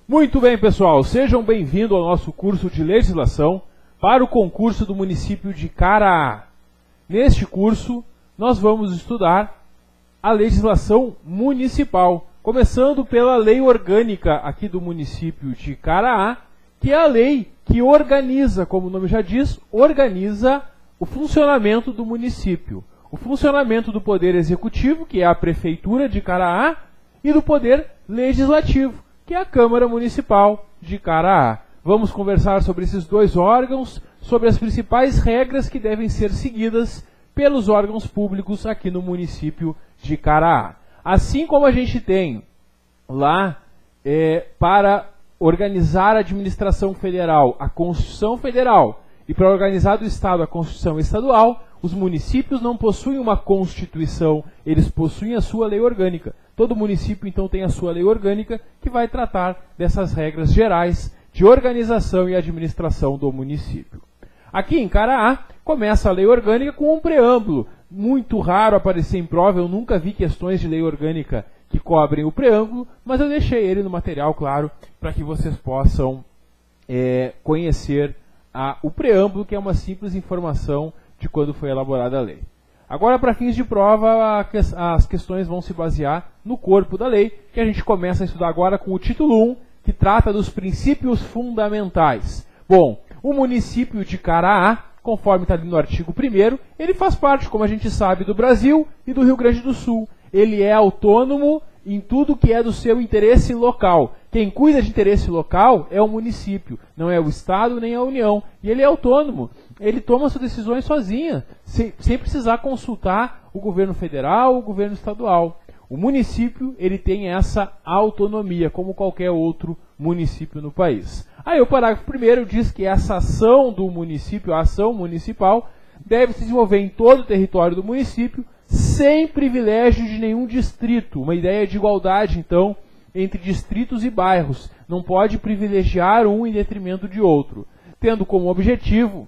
Muito bem, pessoal, sejam bem-vindos ao nosso curso de legislação para o concurso do município de Caraá. Neste curso, nós vamos estudar a legislação municipal, começando pela lei orgânica aqui do município de Caraá, que é a lei que organiza, como o nome já diz, organiza o funcionamento do município. O funcionamento do poder executivo, que é a prefeitura de Caraá, e do poder legislativo, que é a Câmara Municipal de Caraá. Vamos conversar sobre esses dois órgãos, sobre as principais regras que devem ser seguidas pelos órgãos públicos aqui no município de Caraá. Assim como a gente tem lá para organizar a administração federal, a Constituição Federal, e para organizar do Estado a Constituição Estadual, os municípios não possuem uma Constituição, eles possuem a sua lei orgânica. Todo município, então, tem a sua lei orgânica que vai tratar dessas regras gerais de organização e administração do município. Aqui em Caraá, começa a lei orgânica com um preâmbulo. Muito raro aparecer em prova, eu nunca vi questões de lei orgânica que cobrem o preâmbulo, mas eu deixei ele no material, claro, para que vocês possam conhecer o preâmbulo, que é uma simples informação de quando foi elaborada a lei. Agora, para fins de prova, as questões vão se basear no corpo da lei, que a gente começa a estudar agora com o título 1, que trata dos princípios fundamentais. Bom, o município de Caraá, conforme está ali no artigo 1º, ele faz parte, como a gente sabe, do Brasil e do Rio Grande do Sul. Ele é autônomo em tudo que é do seu interesse local. Quem cuida de interesse local é o município, não é o Estado nem a União. E ele é autônomo, ele toma suas decisões sozinho, sem precisar consultar o governo federal ou o governo estadual. O município ele tem essa autonomia, como qualquer outro município no país. Aí o parágrafo 1º diz que essa ação do município, a ação municipal, deve se desenvolver em todo o território do município, sem privilégio de nenhum distrito. Uma ideia de igualdade, então, entre distritos e bairros. Não pode privilegiar um em detrimento de outro. Tendo como objetivo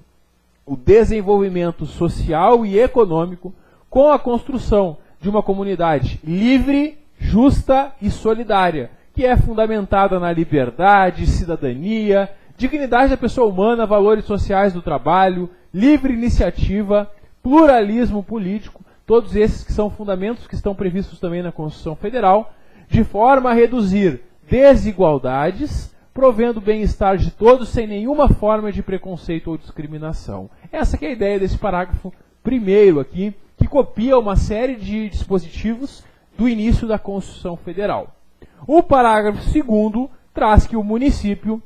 o desenvolvimento social e econômico com a construção de uma comunidade livre, justa e solidária, que é fundamentada na liberdade, cidadania, dignidade da pessoa humana, valores sociais do trabalho, livre iniciativa, pluralismo político, todos esses que são fundamentos que estão previstos também na Constituição Federal, de forma a reduzir desigualdades, provendo o bem-estar de todos sem nenhuma forma de preconceito ou discriminação. Essa que é a ideia desse parágrafo 1º aqui, que copia uma série de dispositivos do início da Constituição Federal. O parágrafo 2º traz que o município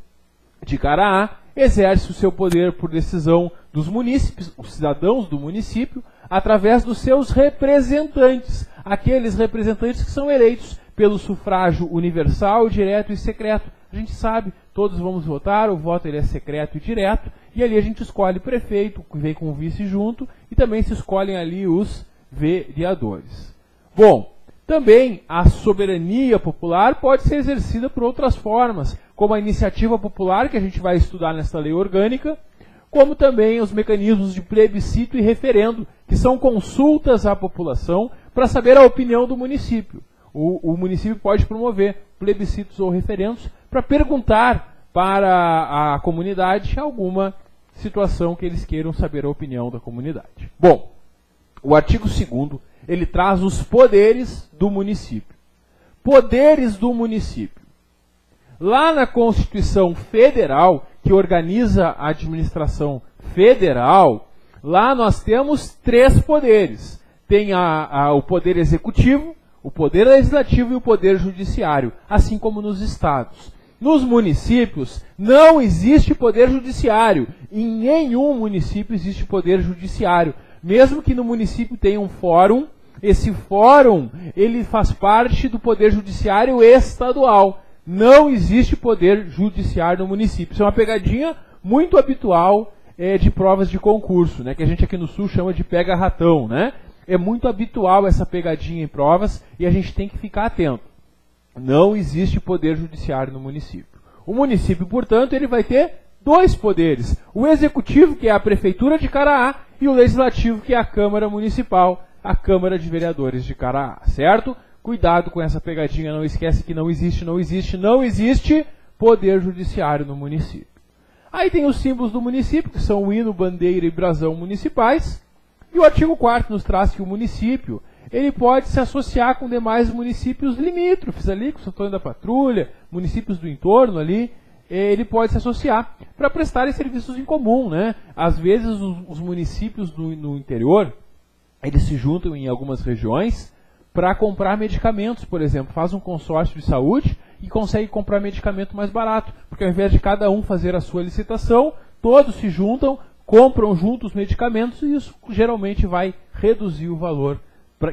de Caraá exerce o seu poder por decisão dos munícipes, os cidadãos do município, através dos seus representantes, aqueles representantes que são eleitos pelo sufrágio universal, direto e secreto. A gente sabe, todos vamos votar, o voto ele é secreto e direto, e ali a gente escolhe prefeito, que vem com o vice junto, e também se escolhem ali os vereadores. Bom, também a soberania popular pode ser exercida por outras formas, como a iniciativa popular, que a gente vai estudar nesta lei orgânica, como também os mecanismos de plebiscito e referendo, que são consultas à população para saber a opinião do município. O município pode promover plebiscitos ou referendos para perguntar para a comunidade alguma situação que eles queiram saber a opinião da comunidade. Bom, o artigo 2º, ele traz os poderes do município. Poderes do município. Lá na Constituição Federal, que organiza a administração federal, lá nós temos 3 poderes. Tem o poder executivo, o poder legislativo e o poder judiciário, assim como nos estados. Nos municípios não existe poder judiciário. Em nenhum município existe poder judiciário. Mesmo que no município tenha um fórum, esse fórum ele faz parte do poder judiciário estadual. Não existe poder judiciário no município. Isso é uma pegadinha muito habitual de provas de concurso, né, que a gente aqui no Sul chama de pega-ratão, né? É muito habitual essa pegadinha em provas e a gente tem que ficar atento. Não existe poder judiciário no município. O município, portanto, ele vai ter 2 poderes. O executivo, que é a Prefeitura de Caraá, e o legislativo, que é a Câmara Municipal, a Câmara de Vereadores de Caraá, certo? Cuidado com essa pegadinha, não esquece que não existe poder judiciário no município. Aí tem os símbolos do município, que são o hino, bandeira e brasão municipais. E o artigo 4º nos traz que o município ele pode se associar com demais municípios limítrofes ali, com o Santo Antônio da Patrulha, municípios do entorno ali, ele pode se associar para prestarem serviços em comum, né? Às vezes os municípios no interior, eles se juntam em algumas regiões para comprar medicamentos, por exemplo, faz um consórcio de saúde e consegue comprar medicamento mais barato, porque ao invés de cada um fazer a sua licitação, todos se juntam, compram juntos os medicamentos e isso geralmente vai reduzir o valor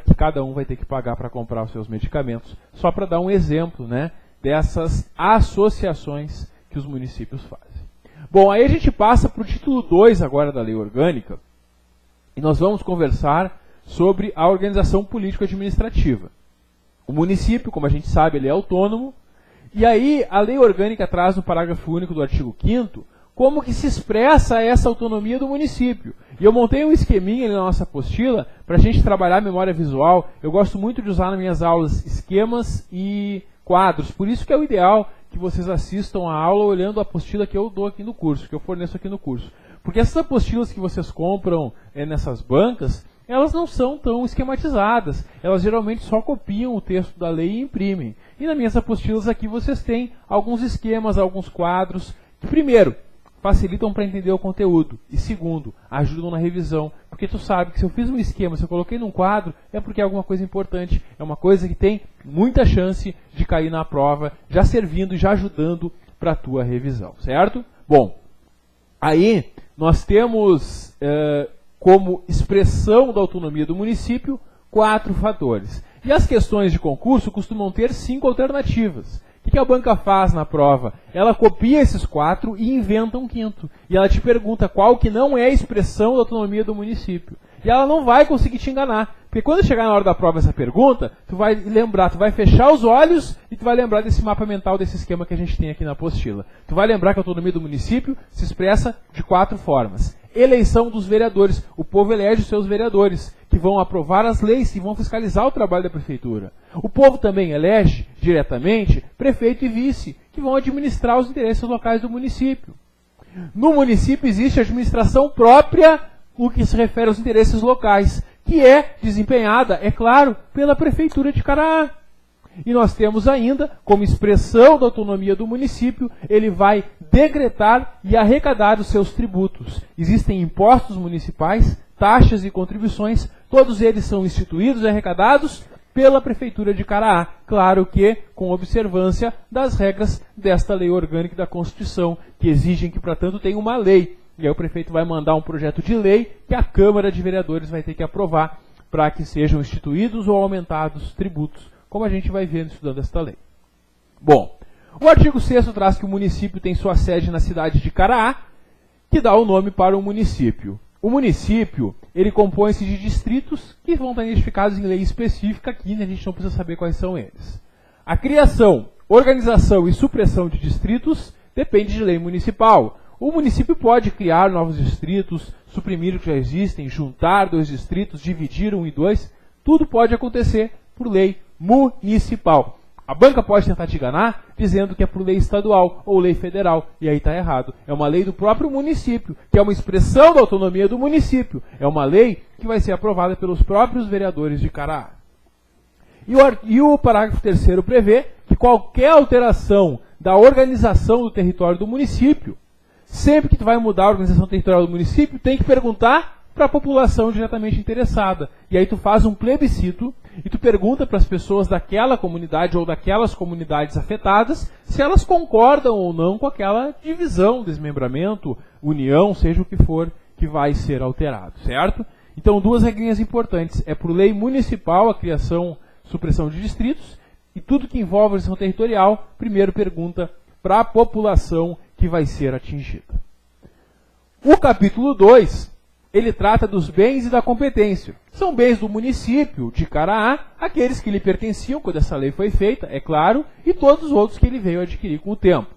que cada um vai ter que pagar para comprar os seus medicamentos. Só para dar um exemplo, né, dessas associações que os municípios fazem. Bom, aí a gente passa para o título 2 agora da Lei Orgânica e nós vamos conversar sobre a organização político-administrativa. O município, como a gente sabe, ele é autônomo e aí a Lei Orgânica traz no parágrafo único do artigo 5º como que se expressa essa autonomia do município. E eu montei um esqueminha ali na nossa apostila para a gente trabalhar a memória visual. Eu gosto muito de usar nas minhas aulas esquemas e quadros. Por isso que é o ideal que vocês assistam a aula olhando a apostila que eu dou aqui no curso, que eu forneço aqui no curso. Porque essas apostilas que vocês compram nessas bancas, elas não são tão esquematizadas. Elas geralmente só copiam o texto da lei e imprimem. E nas minhas apostilas aqui vocês têm alguns esquemas, alguns quadros, que primeiro, facilitam para entender o conteúdo. E segundo, ajudam na revisão. Porque tu sabe que se eu fiz um esquema, se eu coloquei num quadro, é porque é alguma coisa importante. É uma coisa que tem muita chance de cair na prova, já servindo e já ajudando para a tua revisão. Certo? Bom, aí nós temos como expressão da autonomia do município 4 fatores. E as questões de concurso costumam ter 5 alternativas. O que a banca faz na prova? Ela copia esses 4 e inventa um 5º. E ela te pergunta qual que não é a expressão da autonomia do município. E ela não vai conseguir te enganar. Porque quando chegar na hora da prova essa pergunta, tu vai lembrar, tu vai fechar os olhos e tu vai lembrar desse mapa mental, desse esquema que a gente tem aqui na apostila. Tu vai lembrar que a autonomia do município se expressa de 4 formas. Eleição dos vereadores. O povo elege os seus vereadores, que vão aprovar as leis e vão fiscalizar o trabalho da prefeitura. O povo também elege, diretamente, prefeito e vice, que vão administrar os interesses locais do município. No município existe a administração própria, o que se refere aos interesses locais, que é desempenhada, é claro, pela prefeitura de Caraá. E nós temos ainda, como expressão da autonomia do município, ele vai decretar e arrecadar os seus tributos. Existem impostos municipais, taxas e contribuições, todos eles são instituídos e arrecadados pela Prefeitura de Caraá. Claro que com observância das regras desta lei orgânica da Constituição, que exigem que, para tanto, tenha uma lei. E aí o prefeito vai mandar um projeto de lei que a Câmara de Vereadores vai ter que aprovar para que sejam instituídos ou aumentados tributos, como a gente vai ver estudando esta lei. Bom, o artigo 6º traz que o município tem sua sede na cidade de Caraá, que dá o nome para o município. O município, ele compõe-se de distritos que vão estar identificados em lei específica aqui, né? A gente não precisa saber quais são eles. A criação, organização e supressão de distritos depende de lei municipal. O município pode criar novos distritos, suprimir os que já existem, juntar 2 distritos, dividir 1 e 2, tudo pode acontecer por lei municipal. A banca pode tentar te enganar dizendo que é por lei estadual ou lei federal, e aí está errado. É uma lei do próprio município, que é uma expressão da autonomia do município. É uma lei que vai ser aprovada pelos próprios vereadores de Caraá. E o parágrafo 3º prevê que qualquer alteração da organização do território do município, sempre que tu vai mudar a organização territorial do município, tem que perguntar para a população diretamente interessada. E aí tu faz um plebiscito e tu pergunta para as pessoas daquela comunidade ou daquelas comunidades afetadas se elas concordam ou não com aquela divisão, desmembramento, união, seja o que for que vai ser alterado, certo? Então 2 regrinhas importantes. É por lei municipal a criação, supressão de distritos, e tudo que envolve a organização territorial, primeiro pergunta para a população que vai ser atingida. O capítulo 2... ele trata dos bens e da competência. São bens do município de Caraá, aqueles que lhe pertenciam quando essa lei foi feita, é claro, e todos os outros que ele veio adquirir com o tempo.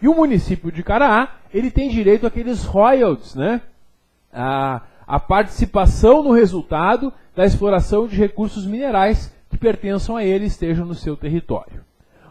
E o município de Caraá, ele tem direito àqueles royalties, né? A participação no resultado da exploração de recursos minerais que pertençam a ele e estejam no seu território.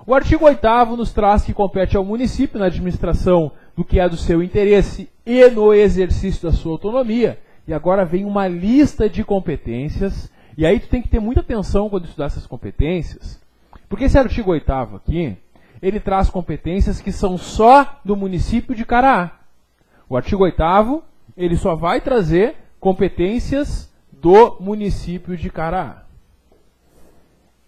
O artigo 8º nos traz que compete ao município na administração do que é do seu interesse e no exercício da sua autonomia. E agora vem uma lista de competências, e aí tu tem que ter muita atenção quando estudar essas competências, porque esse artigo 8º aqui, ele traz competências que são só do município de Caraá. O artigo 8º, ele só vai trazer competências do município de Caraá.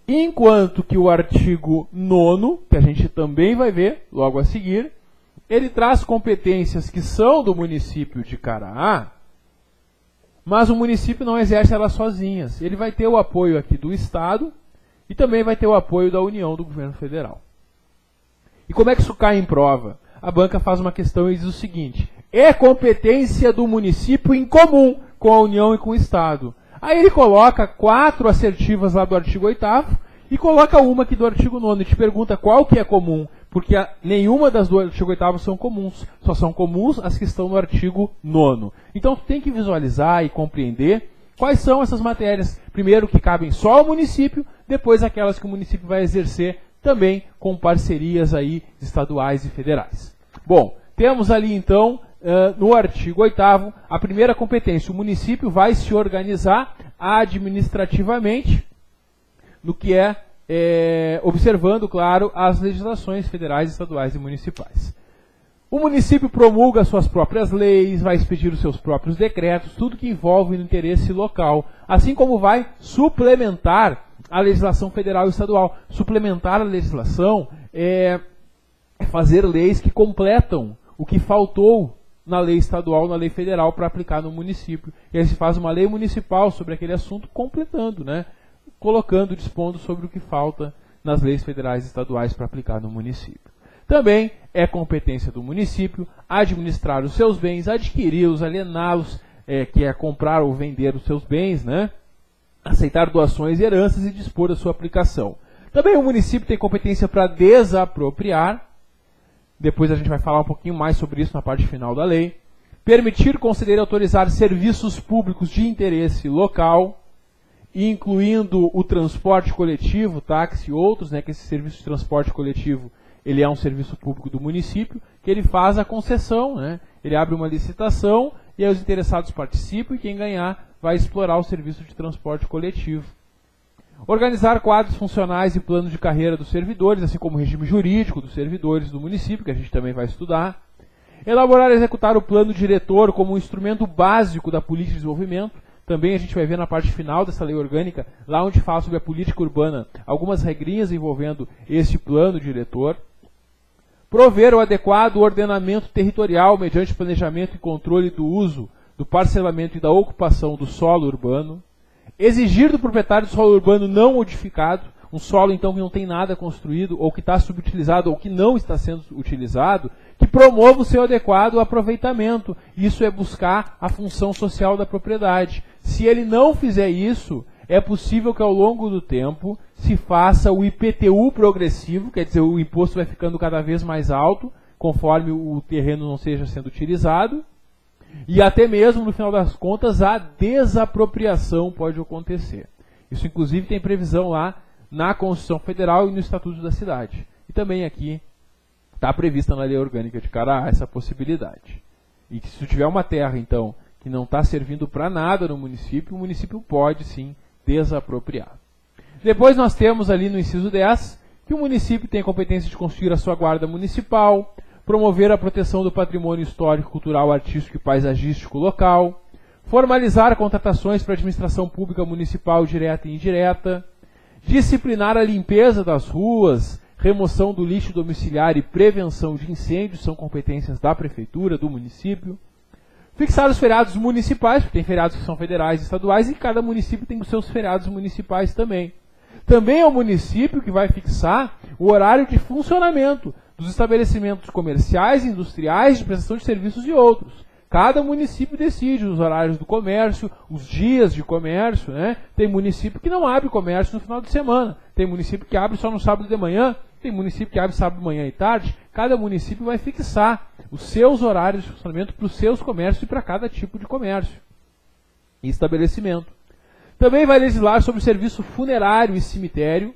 Enquanto que o artigo 9º, que a gente também vai ver logo a seguir, ele traz competências que são do município de Caraá, mas o município não exerce elas sozinhas. Ele vai ter o apoio aqui do Estado e também vai ter o apoio da União, do governo federal. E como é que isso cai em prova? A banca faz uma questão e diz o seguinte: é competência do município em comum com a União e com o Estado. Aí ele coloca 4 assertivas lá do artigo 8º e coloca uma aqui do artigo 9º e te pergunta qual que é comum, porque nenhuma das do artigo 8º são comuns, só são comuns as que estão no artigo 9º. Então tu tem que visualizar e compreender quais são essas matérias, primeiro que cabem só ao município, depois aquelas que o município vai exercer também com parcerias aí estaduais e federais. Bom, temos ali então no artigo 8º, a primeira competência: o município vai se organizar administrativamente no que observando, claro, as legislações federais, estaduais e municipais. O município promulga suas próprias leis, vai expedir os seus próprios decretos, tudo que envolve o interesse local, assim como vai suplementar a legislação federal e estadual. Suplementar a legislação é fazer leis que completam o que faltou na lei estadual, na lei federal, para aplicar no município. E aí se faz uma lei municipal sobre aquele assunto, completando, colocando, dispondo sobre o que falta nas leis federais e estaduais para aplicar no município. Também é competência do município administrar os seus bens, adquiri-los, aliená-los, que é comprar ou vender os seus bens, aceitar doações e heranças e dispor da sua aplicação. Também o município tem competência para desapropriar. Depois a gente vai falar um pouquinho mais sobre isso na parte final da lei. Permitir, conceder e autorizar serviços públicos de interesse local, incluindo o transporte coletivo, táxi e outros, que esse serviço de transporte coletivo ele é um serviço público do município, que ele faz a concessão, ele abre uma licitação e aí os interessados participam e quem ganhar vai explorar o serviço de transporte coletivo. Organizar quadros funcionais e planos de carreira dos servidores, assim como o regime jurídico dos servidores do município, que a gente também vai estudar. Elaborar e executar o plano diretor como um instrumento básico da política de desenvolvimento. Também a gente vai ver na parte final dessa lei orgânica, lá onde fala sobre a política urbana, algumas regrinhas envolvendo esse plano diretor. Prover o adequado ordenamento territorial mediante planejamento e controle do uso, do parcelamento e da ocupação do solo urbano. Exigir do proprietário do solo urbano não modificado, um solo então que não tem nada construído, ou que está subutilizado, ou que não está sendo utilizado, que promova o seu adequado aproveitamento. Isso é buscar a função social da propriedade. Se ele não fizer isso, é possível que ao longo do tempo se faça o IPTU progressivo, quer dizer, o imposto vai ficando cada vez mais alto, conforme o terreno não esteja sendo utilizado, e até mesmo, no final das contas, a desapropriação pode acontecer. Isso, inclusive, tem previsão lá na Constituição Federal e no Estatuto da Cidade. E também aqui está prevista na Lei Orgânica de Caraá essa possibilidade. E que se tu tiver uma terra, então, que não está servindo para nada no município, o município pode, sim, desapropriar. Depois nós temos ali no inciso 10, que o município tem a competência de constituir a sua guarda municipal, promover a proteção do patrimônio histórico, cultural, artístico e paisagístico local, formalizar contratações para administração pública municipal direta e indireta, disciplinar a limpeza das ruas, remoção do lixo domiciliar e prevenção de incêndios, são competências da prefeitura, do município, fixar os feriados municipais, porque tem feriados que são federais e estaduais, e cada município tem os seus feriados municipais também. Também é o município que vai fixar o horário de funcionamento dos estabelecimentos comerciais, industriais, de prestação de serviços e outros. Cada município decide os horários do comércio, os dias de comércio, Tem município que não abre comércio no final de semana. Tem município que abre só no sábado de manhã. Tem município que abre sábado de manhã e tarde. Cada município vai fixar os seus horários de funcionamento para os seus comércios e para cada tipo de comércio e estabelecimento. Também vai legislar sobre o serviço funerário e cemitério,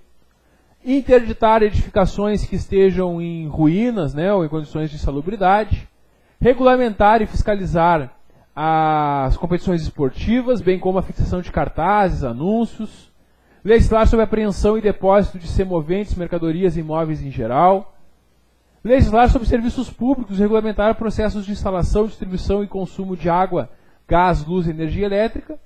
interditar edificações que estejam em ruínas, né, ou em condições de insalubridade, regulamentar e fiscalizar as competições esportivas, bem como a fixação de cartazes, anúncios, legislar sobre apreensão e depósito de semoventes, mercadorias e imóveis em geral, legislar sobre serviços públicos, regulamentar processos de instalação, distribuição e consumo de água, gás, luz e energia elétrica,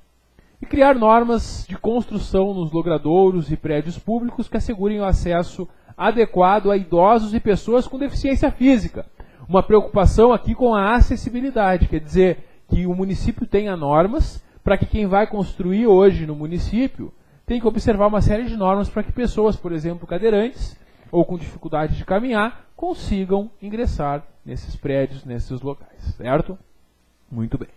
e criar normas de construção nos logradouros e prédios públicos que assegurem o acesso adequado a idosos e pessoas com deficiência física. Uma preocupação aqui com a acessibilidade, quer dizer que o município tenha normas para que quem vai construir hoje no município tem que observar uma série de normas para que pessoas, por exemplo, cadeirantes ou com dificuldade de caminhar, consigam ingressar nesses prédios, nesses locais, certo? Muito bem.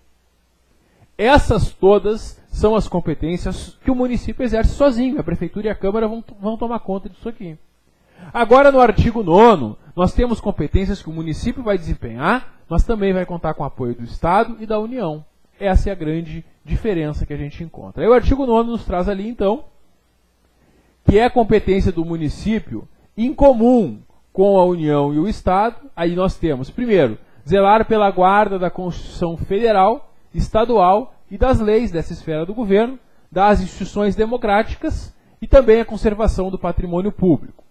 Essas todas são as competências que o município exerce sozinho. A Prefeitura e a Câmara vão tomar conta disso aqui. Agora, no artigo 9º, nós temos competências que o município vai desempenhar, mas também vai contar com o apoio do Estado e da União. Essa é a grande diferença que a gente encontra. Aí o artigo 9º nos traz ali, então, que é a competência do município em comum com a União e o Estado. Aí nós temos, primeiro, zelar pela guarda da Constituição Federal, estadual e das leis dessa esfera do governo, das instituições democráticas e também a conservação do patrimônio público.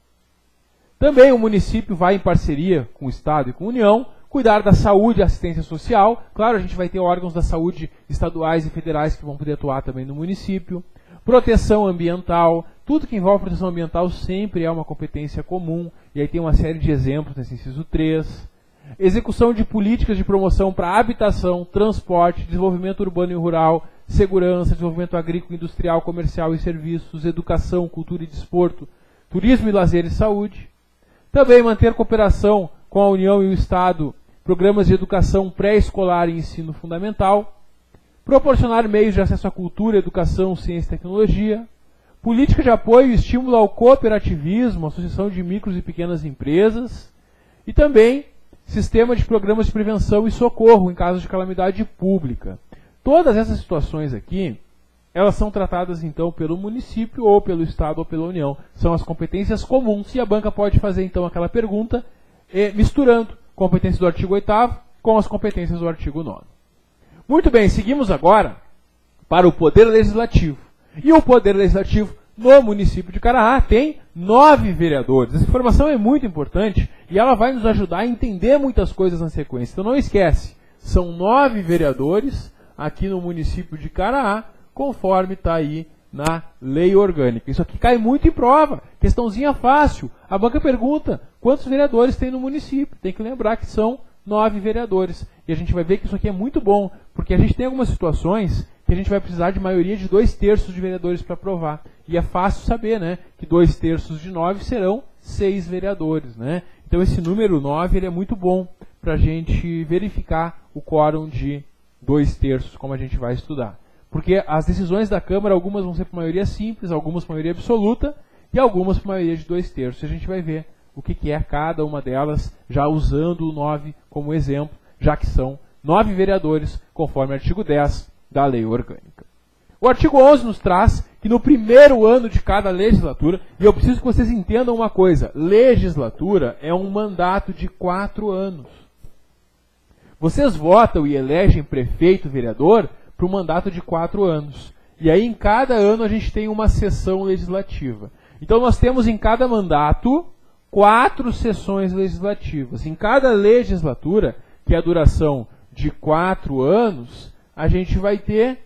Também o município vai, em parceria com o Estado e com a União, cuidar da saúde e assistência social. Claro, a gente vai ter órgãos da saúde estaduais e federais que vão poder atuar também no município. Proteção ambiental, tudo que envolve proteção ambiental sempre é uma competência comum, e aí tem uma série de exemplos nesse inciso 3. Execução de políticas de promoção para habitação, transporte, desenvolvimento urbano e rural, segurança, desenvolvimento agrícola, industrial, comercial e serviços, educação, cultura e desporto, turismo e lazer e saúde. Também manter cooperação com a União e o Estado, programas de educação pré-escolar e ensino fundamental, proporcionar meios de acesso à cultura, educação, ciência e tecnologia, política de apoio e estímulo ao cooperativismo, associação de micros e pequenas empresas, e também sistema de programas de prevenção e socorro em caso de calamidade pública. Todas essas situações aqui, elas são tratadas então pelo município ou pelo Estado ou pela União. São as competências comuns e a banca pode fazer então aquela pergunta misturando competências do artigo 8º com as competências do artigo 9º. Muito bem, seguimos agora para o Poder Legislativo. E o Poder Legislativo no município de Caraá tem 9 vereadores. Essa informação é muito importante e ela vai nos ajudar a entender muitas coisas na sequência. Então não esquece, são 9 vereadores aqui no município de Caraá, conforme está aí na lei orgânica. Isso aqui cai muito em prova. Questãozinha fácil. A banca pergunta, quantos vereadores tem no município? Tem que lembrar que são 9 vereadores. E a gente vai ver que isso aqui é muito bom, porque a gente tem algumas situações que a gente vai precisar de maioria de 2/3 de vereadores para aprovar. E é fácil saber, né, que 2/3 de 9 serão 6 vereadores, né? Então esse número 9 ele é muito bom para a gente verificar o quórum de 2/3, como a gente vai estudar. Porque as decisões da Câmara, algumas vão ser por maioria simples, algumas por maioria absoluta, e algumas por maioria de 2/3. A gente vai ver o que é cada uma delas, já usando o 9 como exemplo, já que são 9 vereadores, conforme o artigo 10 da lei orgânica. O artigo 11 nos traz que no primeiro ano de cada legislatura, e eu preciso que vocês entendam uma coisa, legislatura é um mandato de 4 anos. Vocês votam e elegem prefeito e vereador para um mandato de 4 anos. E aí em cada ano a gente tem uma sessão legislativa. Então nós temos em cada mandato 4 sessões legislativas. Em cada legislatura, que é a duração de 4 anos, a gente vai ter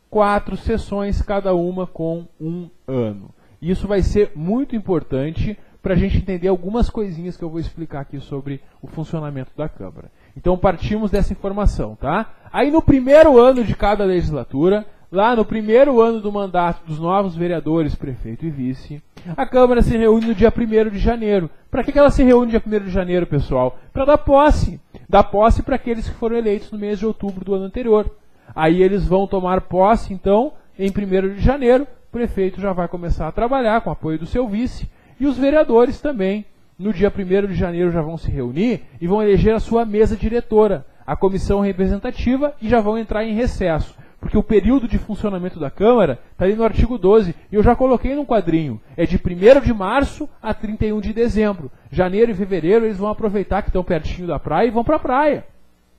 4 sessões, cada uma com 1 ano. Isso vai ser muito importante para a gente entender algumas coisinhas que eu vou explicar aqui sobre o funcionamento da Câmara. Então partimos dessa informação, tá? Aí no primeiro ano de cada legislatura, lá no primeiro ano do mandato dos novos vereadores, prefeito e vice, a Câmara se reúne no dia 1º de janeiro. Para que ela se reúne no dia 1º de janeiro, pessoal? Para dar posse. Dar posse para aqueles que foram eleitos no mês de outubro do ano anterior. Aí eles vão tomar posse, então, em 1º de janeiro, o prefeito já vai começar a trabalhar com o apoio do seu vice, e os vereadores também, no dia 1º de janeiro, já vão se reunir e vão eleger a sua mesa diretora, a comissão representativa, e já vão entrar em recesso. Porque o período de funcionamento da Câmara está ali no artigo 12, e eu já coloquei num quadrinho. É de 1º de março a 31 de dezembro. Janeiro e fevereiro eles vão aproveitar que estão pertinho da praia e vão para a praia.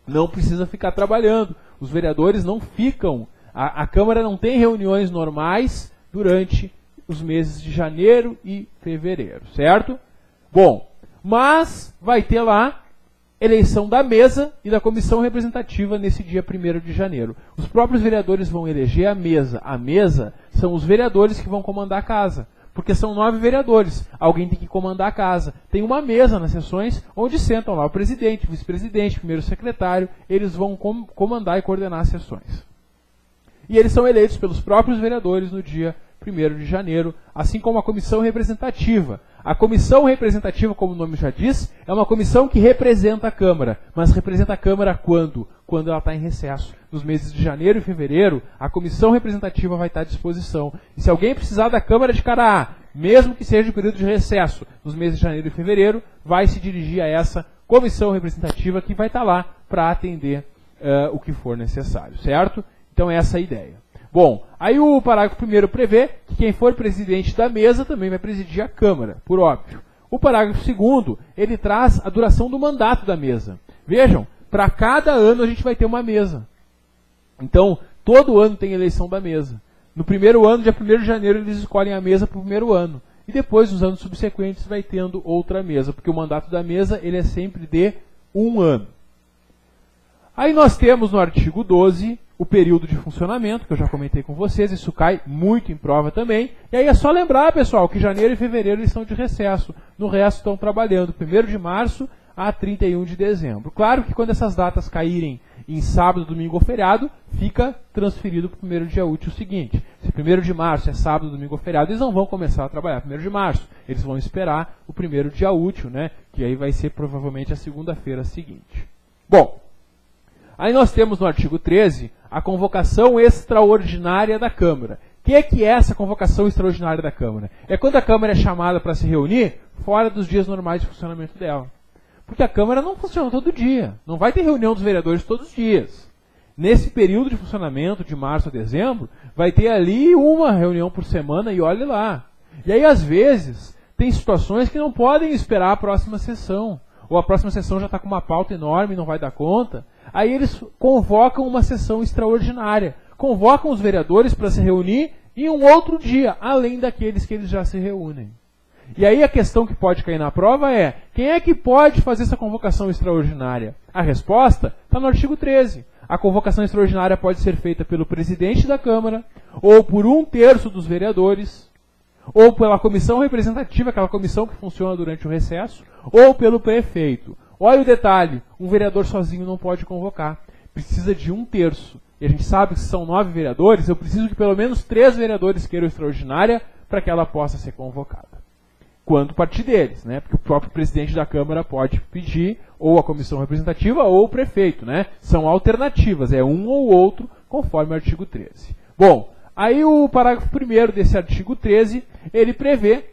Não precisa ficar trabalhando. Os vereadores não ficam, a Câmara não tem reuniões normais durante os meses de janeiro e fevereiro, certo? Bom, mas vai ter lá eleição da mesa e da comissão representativa nesse dia 1º de janeiro. Os próprios vereadores vão eleger a mesa. A mesa são os vereadores que vão comandar a casa. Porque são 9 vereadores. Alguém tem que comandar a casa. Tem uma mesa nas sessões onde sentam lá o presidente, o vice-presidente, o primeiro secretário. Eles vão comandar e coordenar as sessões. E eles são eleitos pelos próprios vereadores no dia 1º de janeiro, assim como a comissão representativa. A comissão representativa, como o nome já diz, é uma comissão que representa a Câmara. Mas representa a Câmara quando? Quando ela está em recesso. Nos meses de janeiro e fevereiro, a comissão representativa vai estar à disposição. E se alguém precisar da Câmara de Caraá, mesmo que seja o período de recesso, nos meses de janeiro e fevereiro, vai se dirigir a essa comissão representativa que vai estar lá para atender o que for necessário, certo? Então essa é a ideia. Bom, aí o parágrafo 1º prevê que quem for presidente da mesa também vai presidir a Câmara, por óbvio. O parágrafo 2º, ele traz a duração do mandato da mesa. Vejam, para cada ano a gente vai ter uma mesa. Então, todo ano tem eleição da mesa. No primeiro ano, dia 1º de janeiro, eles escolhem a mesa para o primeiro ano. E depois, nos anos subsequentes, vai tendo outra mesa, porque o mandato da mesa ele é sempre de 1 ano. Aí nós temos no artigo 12 o período de funcionamento, que eu já comentei com vocês, isso cai muito em prova também. E aí é só lembrar, pessoal, que janeiro e fevereiro eles estão de recesso. No resto estão trabalhando 1º de março a 31 de dezembro. Claro que quando essas datas caírem em sábado, domingo ou feriado, fica transferido para o primeiro dia útil seguinte. Se 1º de março é sábado, domingo ou feriado, eles não vão começar a trabalhar 1º de março. Eles vão esperar o primeiro dia útil, né? Que aí vai ser provavelmente a segunda-feira seguinte. Bom, aí nós temos no artigo 13 a convocação extraordinária da Câmara. O que é essa convocação extraordinária da Câmara? É quando a Câmara é chamada para se reunir fora dos dias normais de funcionamento dela. Porque a Câmara não funciona todo dia. Não vai ter reunião dos vereadores todos os dias. Nesse período de funcionamento, de março a dezembro, vai ter ali uma reunião por semana e olhe lá. E aí, às vezes, tem situações que não podem esperar a próxima sessão. Ou a próxima sessão já está com uma pauta enorme e não vai dar conta. Aí eles convocam uma sessão extraordinária. Convocam os vereadores para se reunir em um outro dia, além daqueles que eles já se reúnem. E aí a questão que pode cair na prova é, quem é que pode fazer essa convocação extraordinária? A resposta está no artigo 13. A convocação extraordinária pode ser feita pelo presidente da Câmara, ou por 1/3 dos vereadores, ou pela comissão representativa, aquela comissão que funciona durante o recesso, ou pelo prefeito. Olha o detalhe, um vereador sozinho não pode convocar. Precisa de 1/3. E a gente sabe que se são 9 vereadores, eu preciso que pelo menos 3 vereadores queiram extraordinária para que ela possa ser convocada. Quando partir deles, né? Porque o próprio presidente da Câmara pode pedir, ou a comissão representativa, ou o prefeito, né? São alternativas, é um ou outro, conforme o artigo 13. Bom, aí o parágrafo 1º desse artigo 13, ele prevê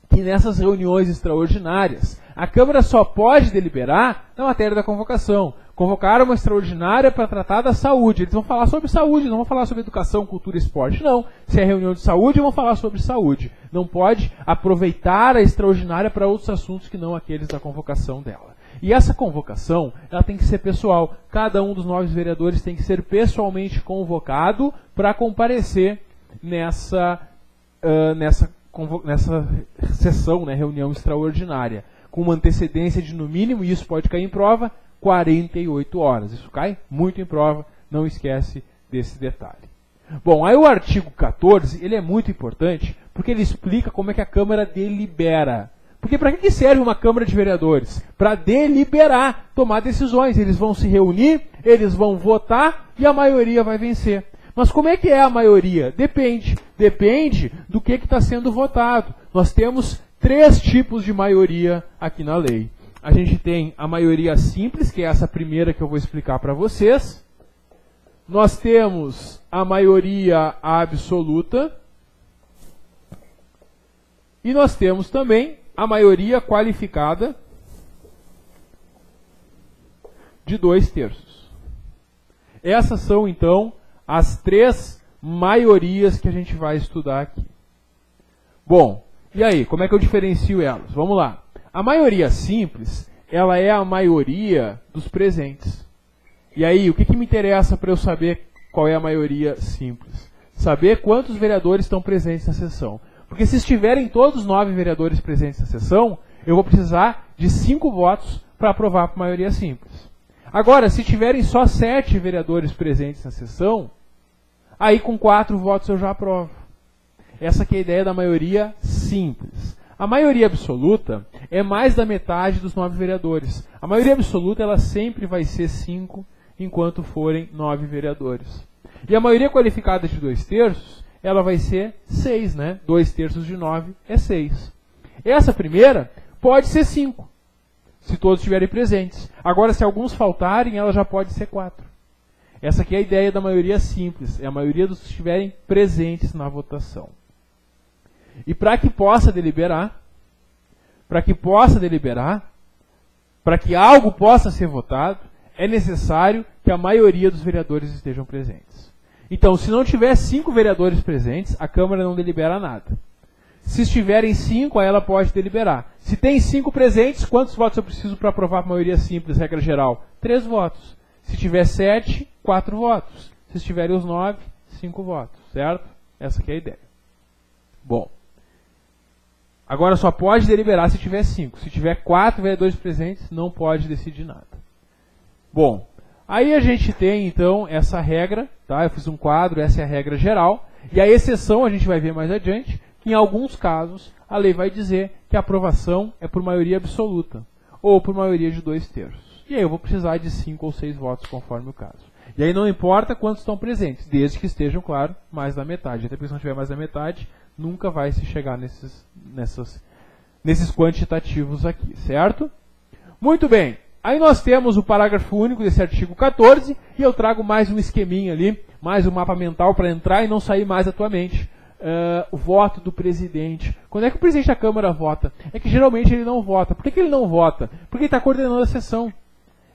que nessas reuniões extraordinárias, a Câmara só pode deliberar na matéria da convocação. Convocaram uma extraordinária para tratar da saúde. Eles vão falar sobre saúde, não vão falar sobre educação, cultura e esporte. Não. Se é reunião de saúde, vão falar sobre saúde. Não pode aproveitar a extraordinária para outros assuntos que não aqueles da convocação dela. E essa convocação, ela tem que ser pessoal. Cada um dos 9 vereadores tem que ser pessoalmente convocado para comparecer nessa sessão, né, reunião extraordinária. Com uma antecedência de, no mínimo, e isso pode cair em prova, 48 horas. Isso cai muito em prova, não esquece desse detalhe. Bom, aí o artigo 14, ele é muito importante, porque ele explica como é que a Câmara delibera. Porque para que serve uma Câmara de Vereadores? Para deliberar, tomar decisões. Eles vão se reunir, eles vão votar e a maioria vai vencer. Mas como é que é a maioria? Depende. Depende do que está sendo votado. Nós temos 3 tipos de maioria aqui na lei. A gente tem a maioria simples, que é essa primeira que eu vou explicar para vocês. Nós temos a maioria absoluta. E nós temos também a maioria qualificada de 2/3. Essas são, então, as três maiorias que a gente vai estudar aqui. Bom, e aí, como é que eu diferencio elas? Vamos lá. A maioria simples, ela é a maioria dos presentes. E aí, o que me interessa para eu saber qual é a maioria simples? Saber quantos vereadores estão presentes na sessão. Porque se estiverem todos os 9 vereadores presentes na sessão, eu vou precisar de 5 votos para aprovar por maioria simples. Agora, se tiverem só 7 vereadores presentes na sessão, aí com 4 votos eu já aprovo. Essa que é a ideia da maioria simples. A maioria absoluta é mais da metade dos 9 vereadores. A maioria absoluta ela sempre vai ser 5, enquanto forem 9 vereadores. E a maioria qualificada de 2/3, ela vai ser 6, né? 2/3 de 9 é 6. Essa primeira pode ser 5, se todos estiverem presentes. Agora, se alguns faltarem, ela já pode ser 4. Essa aqui é a ideia da maioria simples, é a maioria dos que estiverem presentes na votação. E para que possa deliberar, para que algo possa ser votado, é necessário que a maioria dos vereadores estejam presentes. Então, se não tiver 5 vereadores presentes, a Câmara não delibera nada. Se estiverem 5, aí ela pode deliberar. Se tem 5 presentes, quantos votos eu preciso para aprovar a maioria simples, regra geral? 3 votos. Se tiver 7, 4 votos. Se estiverem os 9, 5 votos. Certo? Essa aqui é a ideia. Bom. Agora só pode deliberar se tiver 5. Se tiver 4 vereadores presentes, não pode decidir nada. Bom, aí a gente tem então essa regra, tá? Eu fiz um quadro, essa é a regra geral. E a exceção a gente vai ver mais adiante, que em alguns casos a lei vai dizer que a aprovação é por maioria absoluta, ou por maioria de 2/3. E aí eu vou precisar de 5 ou 6 votos, conforme o caso. E aí não importa quantos estão presentes, desde que estejam, claro, mais da metade. Até porque se não tiver mais da metade, nunca vai se chegar nesses quantitativos aqui, certo? Muito bem. Aí nós temos o parágrafo único desse artigo 14, e eu trago mais um esqueminha ali, mais um mapa mental para entrar e não sair mais da tua mente. O voto do presidente. Quando é que o presidente da Câmara vota? É que geralmente ele não vota. Por que ele não vota? Porque ele está coordenando a sessão.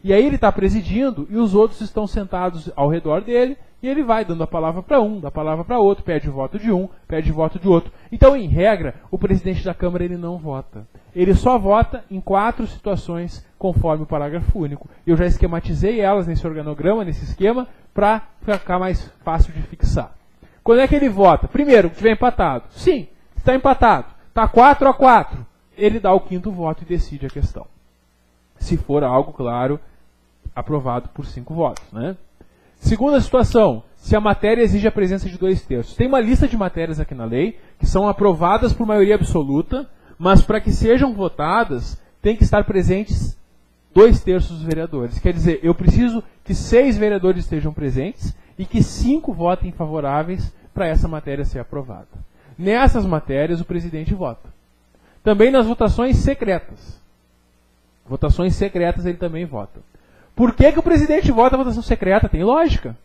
E aí ele está presidindo e os outros estão sentados ao redor dele e ele vai dando a palavra para um, dá a palavra para outro, pede o voto de um, pede o voto de outro. Então, em regra, o presidente da Câmara ele não vota. Ele só vota em 4 situações conforme o parágrafo único. Eu já esquematizei elas nesse organograma, nesse esquema, para ficar mais fácil de fixar. Quando é que ele vota? Primeiro, que estiver empatado. Sim, está empatado. Está 4-4. Ele dá o 5º voto e decide a questão. Se for algo, claro, aprovado por 5 votos, né? Segunda situação, se a matéria exige a presença de 2/3. Tem uma lista de matérias aqui na lei que são aprovadas por maioria absoluta, mas para que sejam votadas, tem que estar presentes 2/3 dos vereadores. Quer dizer, eu preciso que 6 vereadores estejam presentes e que 5 votem favoráveis para essa matéria ser aprovada. Nessas matérias, o presidente vota. Também nas votações secretas. Votações secretas ele também vota. Por que o presidente vota a votação secreta? Tem lógica.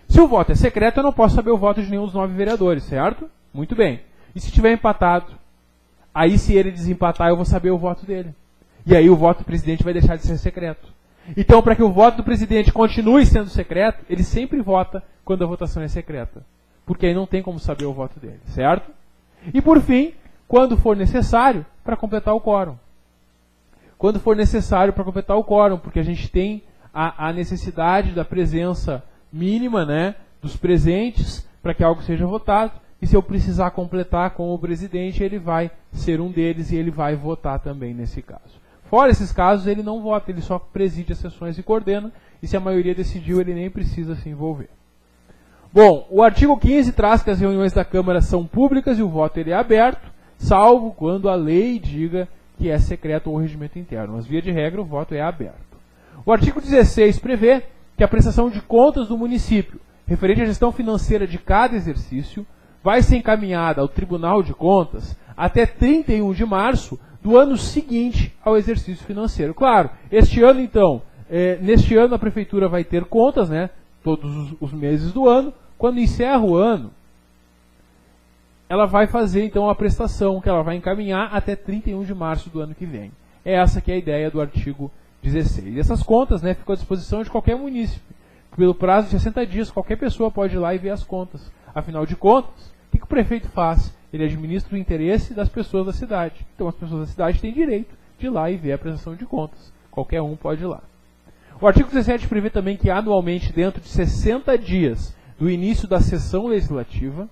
Se o voto é secreto, eu não posso saber o voto de nenhum dos 9 vereadores, certo? Muito bem. E se tiver empatado? Aí, se ele desempatar, eu vou saber o voto dele. E aí o voto do presidente vai deixar de ser secreto. Então, para que o voto do presidente continue sendo secreto, ele sempre vota quando a votação é secreta. Porque aí não tem como saber o voto dele, certo? E por fim, quando for necessário, para completar o quórum. Quando for necessário para completar o quórum, porque a gente tem a necessidade da presença mínima, né, dos presentes para que algo seja votado, e se eu precisar completar com o presidente, ele vai ser um deles e ele vai votar também nesse caso. Fora esses casos, ele não vota, ele só preside as sessões e coordena, e se a maioria decidiu, ele nem precisa se envolver. Bom, o artigo 15 traz que as reuniões da Câmara são públicas e o voto ele é aberto, salvo quando a lei diga que é secreto ou regimento interno. Mas, via de regra, o voto é aberto. O artigo 16 prevê que a prestação de contas do município, referente à gestão financeira de cada exercício, vai ser encaminhada ao Tribunal de Contas até 31 de março do ano seguinte ao exercício financeiro. Claro, este ano, então, neste ano a Prefeitura vai ter contas, né, todos os meses do ano. Quando encerra o ano, ela vai fazer, então, a prestação que ela vai encaminhar até 31 de março do ano que vem. É essa que é a ideia do artigo 16. E essas contas, né, ficam à disposição de qualquer munícipe. pelo prazo de 60 dias, qualquer pessoa pode ir lá e ver as contas. Afinal de contas, o que o prefeito faz? Ele administra o interesse das pessoas da cidade. Então as pessoas da cidade têm direito de ir lá e ver a prestação de contas. Qualquer um pode ir lá. O artigo 17 prevê também que anualmente, dentro de 60 dias do início da sessão legislativa.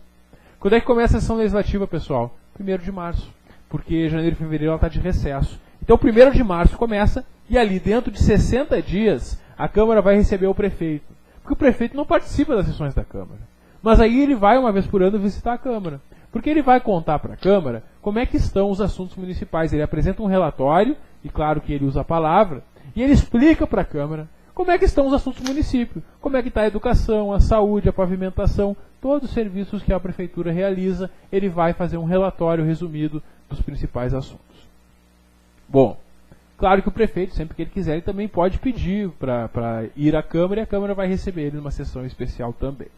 Quando é que começa a sessão legislativa, pessoal? 1º de março. Porque janeiro e fevereiro ela está de recesso. Então 1º de março começa e ali dentro de 60 dias a Câmara vai receber o prefeito. Porque o prefeito não participa das sessões da Câmara. Mas aí ele vai uma vez por ano visitar a Câmara. Porque ele vai contar para a Câmara como é que estão os assuntos municipais. Ele apresenta um relatório, e claro que ele usa a palavra, e ele explica para a Câmara como é que estão os assuntos do município. Como é que está a educação, a saúde, a pavimentação, todos os serviços que a Prefeitura realiza. Ele vai fazer um relatório resumido dos principais assuntos. Bom, claro que o prefeito, sempre que ele quiser, ele também pode pedir para ir à Câmara e a Câmara vai receber ele numa sessão especial também.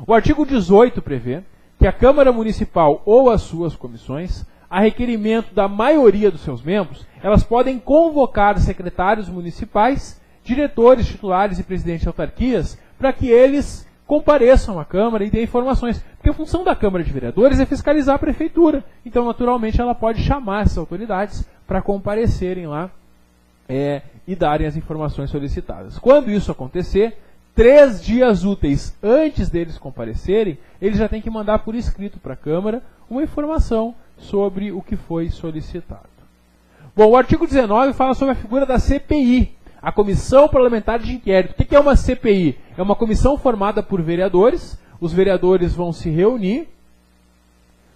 O artigo 18 prevê que a Câmara Municipal ou as suas comissões, a requerimento da maioria dos seus membros, elas podem convocar secretários municipais, diretores, titulares e presidentes de autarquias para que eles compareçam à Câmara e deem informações. Porque a função da Câmara de Vereadores é fiscalizar a Prefeitura. Então, naturalmente, ela pode chamar essas autoridades para comparecerem lá e darem as informações solicitadas. Quando isso acontecer, 3 dias úteis antes deles comparecerem, eles já têm que mandar por escrito para a Câmara uma informação sobre o que foi solicitado. Bom, o artigo 19 fala sobre a figura da CPI, a Comissão Parlamentar de Inquérito. O que é uma CPI? É uma comissão formada por vereadores. Os vereadores vão se reunir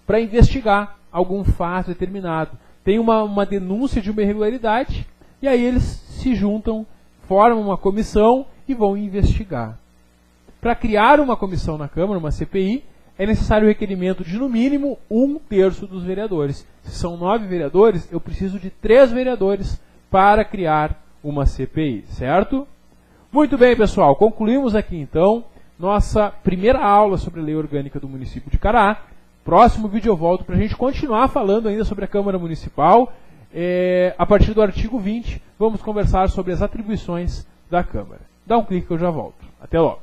para investigar algum fato determinado. Tem uma denúncia de uma irregularidade, e aí eles se juntam, formam uma comissão e vão investigar. Para criar uma comissão na Câmara, uma CPI, é necessário o requerimento de, no mínimo, 1/3 dos vereadores. Se são 9 vereadores, eu preciso de 3 vereadores para criar uma CPI, certo? Muito bem, pessoal, concluímos aqui, então, nossa primeira aula sobre a Lei Orgânica do município de Caraá. Próximo vídeo eu volto para a gente continuar falando ainda sobre a Câmara Municipal. A partir do artigo 20, vamos conversar sobre as atribuições da Câmara. Dá um clique que eu já volto. Até logo.